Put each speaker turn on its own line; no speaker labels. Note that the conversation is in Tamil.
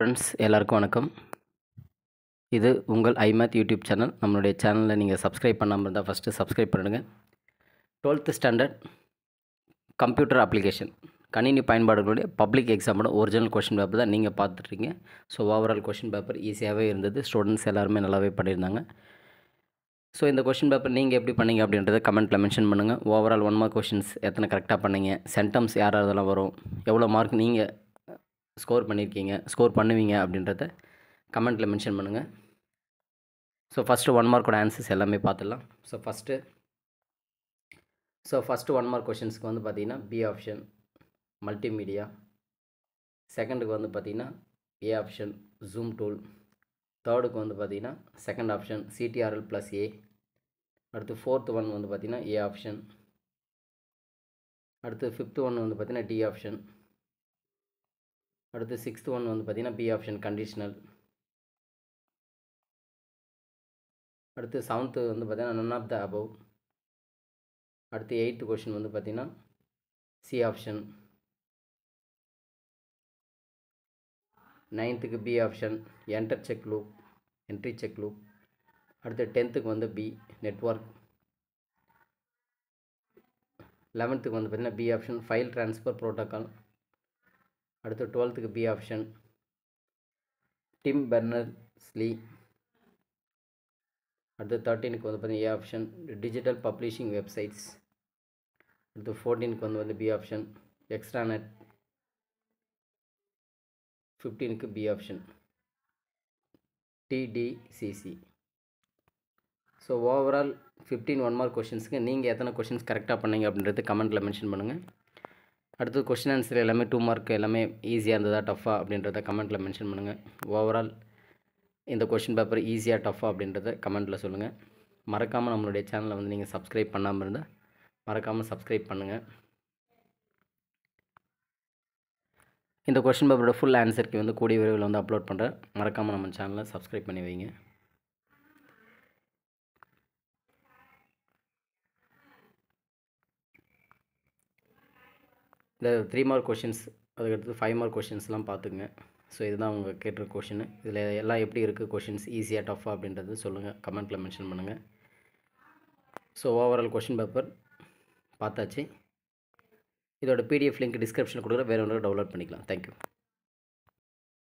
ஃப்ரெண்ட்ஸ் எல்லாருக்கும் வணக்கம். இது உங்கள் ஐமேத் யூடியூப் சேனல். நம்மளுடைய சேனலை நீங்கள் சப்ஸ்கிரைப் பண்ணாமல் இருந்தால் ஃபஸ்ட்டு சப்ஸ்கிரைப் பண்ணிடுங்க. 12th ஸ்டாண்டர்ட் கம்ப்யூட்டர் அப்ளிகேஷன் கணினி பயன்பாடுகளுடைய பப்ளிக் எக்ஸாமோட ஒரிஜினல் கொஷின் பேப்பர் தான் நீங்கள் பார்த்துட்ருக்கீங்க. ஸோ ஓவரால் கொஷின் பேப்பர் ஈஸியாகவே இருந்தது. ஸ்டூடெண்ட்ஸ் எல்லாருமே நல்லாவே பண்ணியிருந்தாங்க. ஸோ இந்த கொஷின் பேப்பர் நீங்கள் எப்படி பண்ணீங்க அப்படின்றத கமெண்ட்டில் மென்ஷன் பண்ணுங்கள். ஓவரால் 1 மார்க் கொஷின்ஸ் எத்தனை கரெக்டாக பண்ணீங்க, சென்டம்ஸ் யார் அதெல்லாம் வரும், எவ்வளோ மார்க் நீங்கள் ஸ்கோர் பண்ணியிருக்கீங்க, ஸ்கோர் பண்ணுவீங்க அப்படின்றத கமெண்ட்டில் மென்ஷன் பண்ணுங்கள். ஸோ ஃபஸ்ட்டு 1 மார்க்கோட ஆன்சர்ஸ் எல்லாமே பார்த்துடலாம். ஸோ ஃபஸ்ட்டு 1 மார்க் கொஷின்ஸ்க்கு வந்து பார்த்திங்கன்னா பி ஆப்ஷன் மல்டிமீடியா, செகண்டுக்கு வந்து பார்த்திங்கன்னா ஏ ஆப்ஷன் ஜூம் டூல், தேர்டுக்கு வந்து பார்த்திங்கன்னா second option CTRL plus A, அடுத்து ஃபோர்த் ஒன் வந்து பார்த்திங்கன்னா ஏ ஆப்ஷன், அடுத்து ஃபிஃப்த் ஒன் வந்து பார்த்திங்கன்னா டி ஆப்ஷன், அடுத்து சிக்ஸ்த் ஒன் வந்து பார்த்திங்கன்னா பி ஆப்ஷன் கண்டிஷனல், அடுத்து செவன்த்து வந்து பார்த்திங்கன்னா நன் ஆஃப் த அபவ், அடுத்து 8th கொஷின் வந்து பார்த்திங்கன்னா C option, 9th B option entry check loop, அடுத்து 10th வந்து பி நெட்வொர்க், 11th வந்து பார்த்திங்கன்னா B option file transfer protocol, அடுத்து 12th பி ஆப்ஷன் டிம் பெர்னர்ஸ்-லீ, அடுத்து 13th வந்து பார்த்திங்கன்னா A option digital publishing websites, அடுத்து 14th வந்து B option extranet, 15th B option DTCC. So overall 15 1 mark கொஷின்ஸ்க்கு நீங்கள் எத்தனை கொஷின்ஸ் கரெக்டாக பண்ணீங்க அப்படின்றது கமெண்ட்டில் மென்ஷன் பண்ணுங்கள். அடுத்து கொஷின் ஆன்சர் எல்லாமே 2 மார்க் எல்லாமே ஈஸியாக இருந்ததா டஃப்பாக அப்படின்றத கமெண்ட்டில் மென்ஷன் பண்ணுங்கள். ஓவரால் இந்த கொஷின் பேப்பர் ஈஸியாக டஃப்பாக அப்படின்றத கமெண்ட்டில் சொல்லுங்கள். மறக்காமல் நம்மளுடைய சேனலை வந்து நீங்கள் சப்ஸ்கிரைப் பண்ணாமல் இருந்தால் மறக்காமல் சப்ஸ்கிரைப் பண்ணுங்கள். இந்த கொஷின் பேப்பரோட ஃபுல் ஆன்சருக்கு வந்து கூடிய விரைவில் வந்து அப்லோட் பண்ணுறேன். மறக்காமல் நம்ம சேனலை சப்ஸ்கிரைப் பண்ணி வைங்க. இந்த 3 மார்க் கொஷின்ஸ் அதுக்கடுத்து 5 மார்க் கொஷின்ஸ்லாம் பார்த்துக்குங்க. ஸோ இதுதான் அவங்க கேட்டிருக்க கொஷின். இதில் எல்லாம் எப்படி இருக்குது கொஷின்ஸ் ஈஸியாக டஃப்பாக அப்படின்றது சொல்லுங்கள், கமெண்ட்டில் மென்ஷன் பண்ணுங்கள். ஸோ ஓவரால் கொஷின் பேப்பர் பார்த்தாச்சு. இதோட பிடிஎஃப் லிங்க் டிஸ்கிரிப்ஷனில் கொடுக்குற வேறு ஒன்று டவுன்லோட் பண்ணிக்கலாம். தேங்க்யூ.